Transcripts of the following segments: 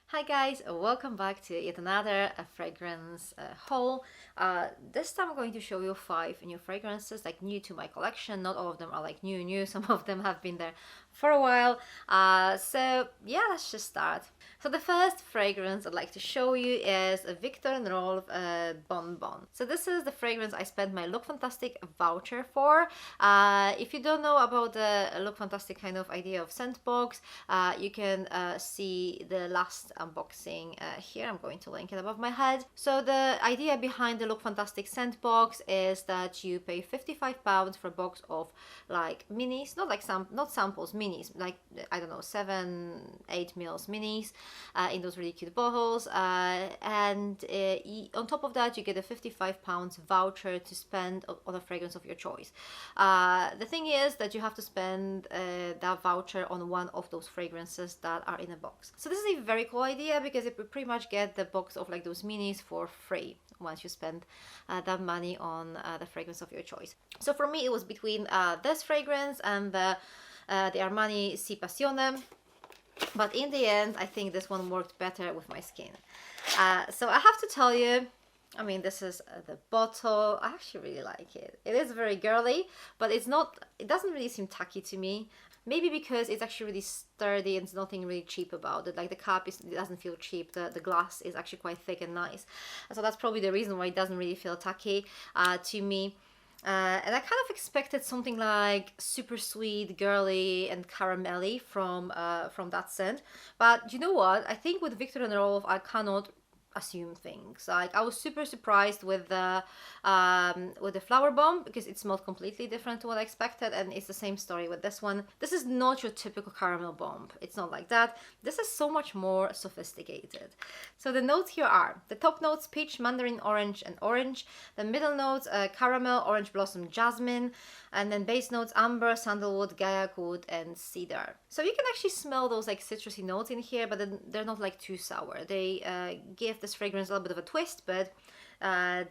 Hi guys, welcome back to yet another fragrance haul. This time I'm going to show you 5 new fragrances, like new to my collection. Not all of them are like new, some of them have been there for a while. So yeah, let's just start. So the first fragrance I'd like to show you is Viktor Rolf Bon Bon. So this is the fragrance I spent my Look Fantastic voucher for. If you don't know about the Look Fantastic kind of idea of scent box, you can see the last unboxing here. I'm going to link it above my head. So the idea behind the Look Fantastic scent box is that you pay £55 for a box of like minis, not samples, minis, like I don't know, 7-8 mils minis in those really cute bottles, and on top of that you get a £55 voucher to spend on a fragrance of your choice. The thing is that you have to spend that voucher on one of those fragrances that are in a box. So this is a very cool idea because it will pretty much get the box of like those minis for free once you spend that money on the fragrance of your choice. So for me it was between this fragrance and the Armani Si Passione, but in the end I think this one worked better with my skin. So I have to tell you, I mean, this is the bottle. I actually really like it. It is very girly, but it doesn't really seem tacky to me. Maybe because it's actually really sturdy and there's nothing really cheap about it. Like the cap it doesn't feel cheap. The glass is actually quite thick and nice. So that's probably the reason why it doesn't really feel tacky to me. And I kind of expected something like super sweet, girly, and caramelly from that scent. But you know what? I think with Viktor Rolf, I cannot assume things. Like I was super surprised with the flower bomb because it smelled completely different to what I expected, and it's the same story with this one. This is not your typical caramel bomb. It's not like that. This is so much more sophisticated. So the notes here are the top notes: peach, mandarin, orange, and orange. The middle notes: caramel, orange blossom, jasmine, and then base notes: amber, sandalwood, gaiac wood, and cedar. So you can actually smell those like citrusy notes in here, but they're not like too sour. They give this fragrance a little bit of a twist, but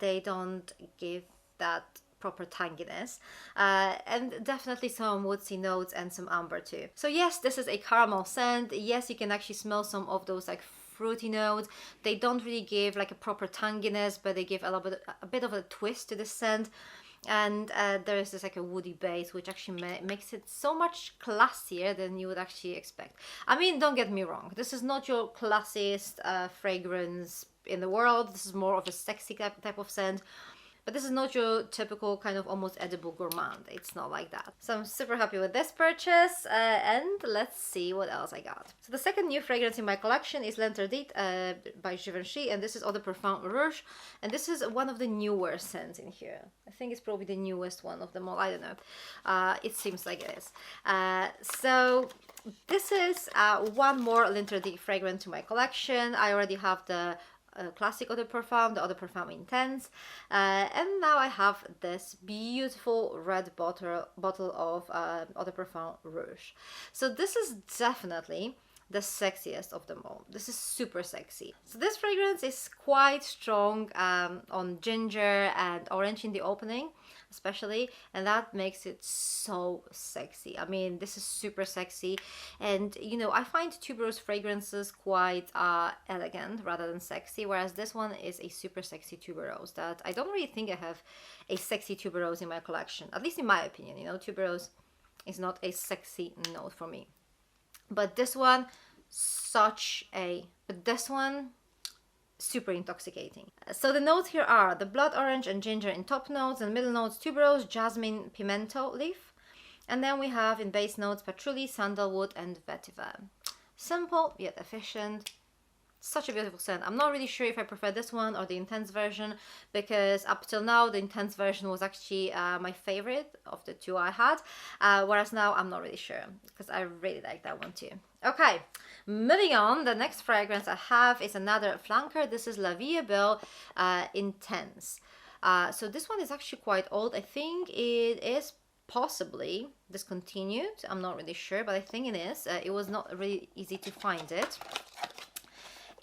they don't give that proper tanginess, and definitely some woodsy notes and some amber too. So yes, this is a caramel scent. Yes, you can actually smell some of those like fruity notes. They don't really give like a proper tanginess, but they give a bit of a twist to the scent. And there is this like a woody base, which actually makes it so much classier than you would actually expect. I mean, don't get me wrong, this is not your classiest fragrance in the world. This is more of a sexy type of scent. But this is not your typical kind of almost edible gourmand. It's not like that. So I'm super happy with this purchase, and let's see what else I got. So the second new fragrance in my collection is L'Interdit by Givenchy, and this is Eau de Parfum Rouge, and this is one of the newer scents in here. I think it's probably the newest one of them all. I don't know. It seems like it is. So this is one more L'Interdit fragrance to my collection. I already have the classic Eau de Parfum, the Eau de Parfum Intense, and now I have this beautiful red bottle of Eau de Parfum Rouge. So this is definitely the sexiest of them all. This is super sexy. So this fragrance is quite strong on ginger and orange in the opening especially, and that makes it so sexy. I mean, this is super sexy, and you know, I find tuberose fragrances quite elegant rather than sexy, whereas this one is a super sexy tuberose that I don't really think I have a sexy tuberose in my collection, at least in my opinion. You know, tuberose is not a sexy note for me, but this one super intoxicating. So the notes here are the blood orange and ginger in top notes, and middle notes tuberose, jasmine, pimento leaf, and then we have in base notes patchouli, sandalwood, and vetiver. Simple yet efficient. Such a beautiful scent. I'm not really sure if I prefer this one or the intense version, because up till now the intense version was actually my favorite of the two I had, whereas now I'm not really sure because I really like that one too. Okay, moving on, the next fragrance I have is another flanker. This is La Belle Intense. So this one is actually quite old. I think it is possibly discontinued. I'm not really sure, but I think it is. It was not really easy to find it.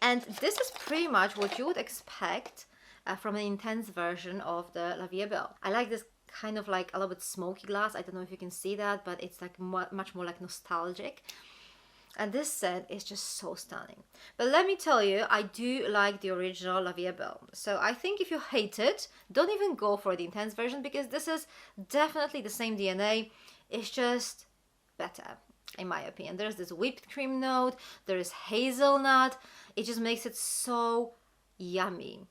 And this is pretty much what you would expect from an intense version of the La Belle. I like this kind of like a little bit smoky glass. I don't know if you can see that, but it's like much more like nostalgic. And this scent is just so stunning. But let me tell you, I do like the original La Vie Belle. So I think if you hate it, don't even go for the intense version, because this is definitely the same DNA. It's just better, in my opinion. There's this whipped cream note, there is hazelnut. It just makes it so yummy.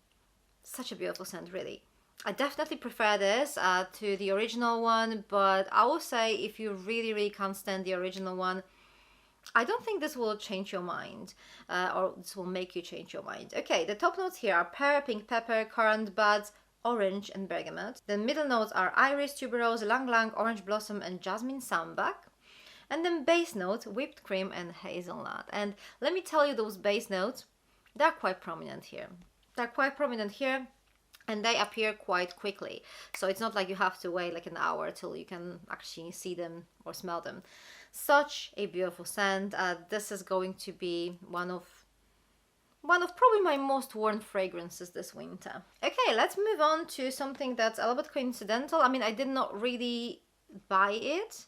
Such a beautiful scent, really. I definitely prefer this to the original one, but I will say if you really, really can't stand the original one, I don't think this will change your mind, or this will make you change your mind. Okay, the top notes here are pear, pink pepper, currant buds, orange, and bergamot. The middle notes are iris, tuberose, lang lang, orange blossom, and jasmine sambac. And then base notes, whipped cream and hazelnut. And let me tell you, those base notes, they're quite prominent here. They're quite prominent here, and they appear quite quickly. So it's not like you have to wait like an hour till you can actually see them or smell them. Such a beautiful scent. This is going to be one of probably my most worn fragrances this winter. Okay, let's move on to something that's a little bit coincidental. I mean, I did not really buy it.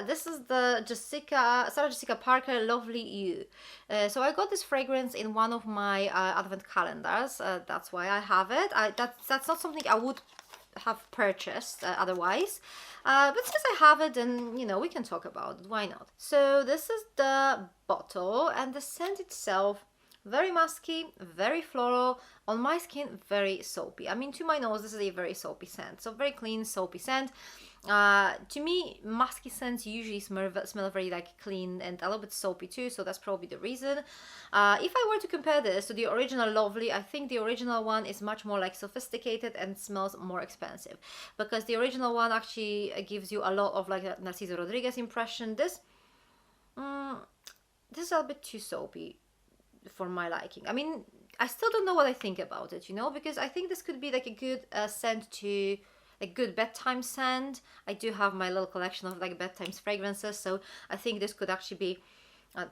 This is the Sarah Jessica Parker Lovely You. So I got this fragrance in one of my advent calendars. That's why I have it. That's not something I would have purchased otherwise, but since I have it, then you know, we can talk about it, why not? So this is the bottle, and the scent itself, very musky, very floral. On my skin, very soapy. I mean, to my nose, this is a very soapy scent, so very clean soapy scent. To me, musky scents usually smell very like clean and a little bit soapy too, so that's probably the reason. If I were to compare this to the original Lovely, I think the original one is much more like sophisticated and smells more expensive, because the original one actually gives you a lot of like a Narciso Rodriguez impression. This is a little bit too soapy for my liking. I mean, I still don't know what I think about it, you know, because I think this could be like a good scent to a good bedtime scent. I do have my little collection of like bedtime fragrances, so I think this could actually be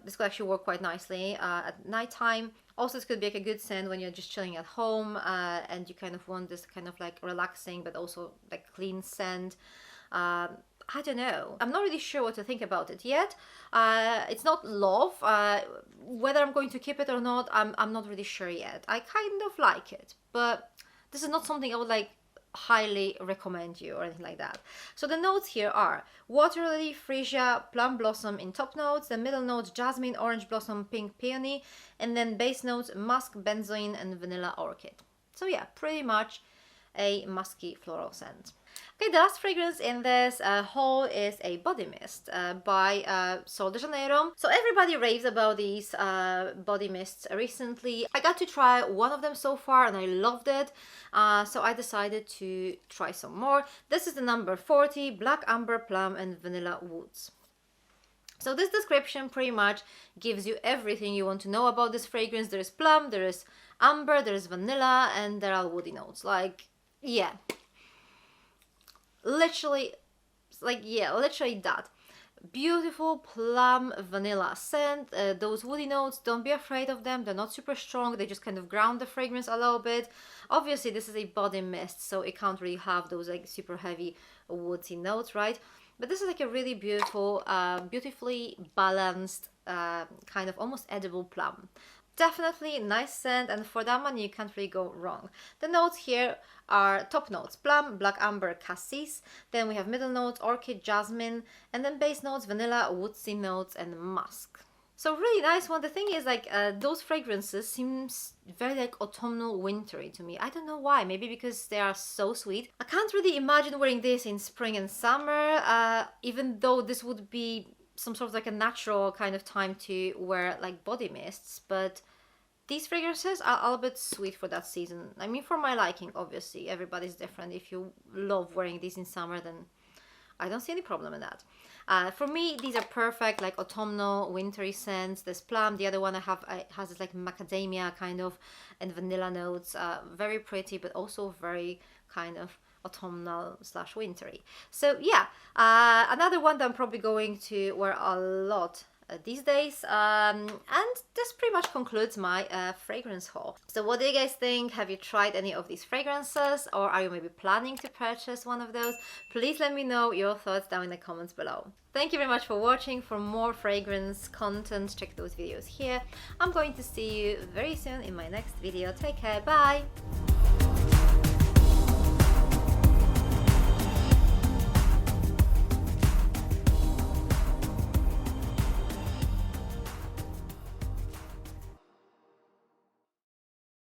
this could actually work quite nicely at nighttime. Also, this could be like a good scent when you're just chilling at home and you kind of want this kind of like relaxing but also like clean scent. I don't know. I'm not really sure what to think about it yet. It's not love. Whether I'm going to keep it or not, I'm not really sure yet. I kind of like it, but this is not something I would like highly recommend you or anything like that. So the notes here are water lily, freesia, plum blossom in top notes, the middle notes jasmine, orange blossom, pink peony, and then base notes musk, benzoin, and vanilla orchid. So yeah, pretty much a musky floral scent. Okay, the last fragrance in this haul is a body mist by Sol de Janeiro. So everybody raves about these body mists recently. I got to try one of them so far and I loved it. So I decided to try some more. This is the number 40, black amber, plum, and vanilla woods. So this description pretty much gives you everything you want to know about this fragrance. There is plum, there is amber, there is vanilla, and there are woody notes. Like, yeah. Literally that. Beautiful plum vanilla scent. Those woody notes, don't be afraid of them. They're not super strong. They just kind of ground the fragrance a little bit. Obviously, this is a body mist, so it can't really have those like super heavy woodsy notes, right? But this is like a really beautiful, beautifully balanced, kind of almost edible plum. Definitely nice scent, and for that one you can't really go wrong. The notes here are top notes plum, black amber, cassis. Then we have middle notes orchid, jasmine, and then base notes vanilla, woodsy notes, and musk. So really nice one. The thing is, like, those fragrances seems very like autumnal, wintry to me. I don't know why. Maybe because they are so sweet. I can't really imagine wearing this in spring and summer, even though this would be some sort of like a natural kind of time to wear like body mists, but these fragrances are a little bit sweet for that season. I mean, for my liking, obviously, everybody's different. If you love wearing these in summer, then I don't see any problem in that. For me, these are perfect, like autumnal, wintry scents. This plum, the other one I have has this like macadamia kind of and vanilla notes. Very pretty, but also very kind of autumnal / wintry. So yeah, another one that I'm probably going to wear a lot these days. And this pretty much concludes my fragrance haul. So what do you guys think? Have you tried any of these fragrances, or are you maybe planning to purchase one of those? Please let me know your thoughts down in the comments below. Thank you very much for watching. For more fragrance content, check those videos here. I'm going to see you very soon in my next video. Take care, bye!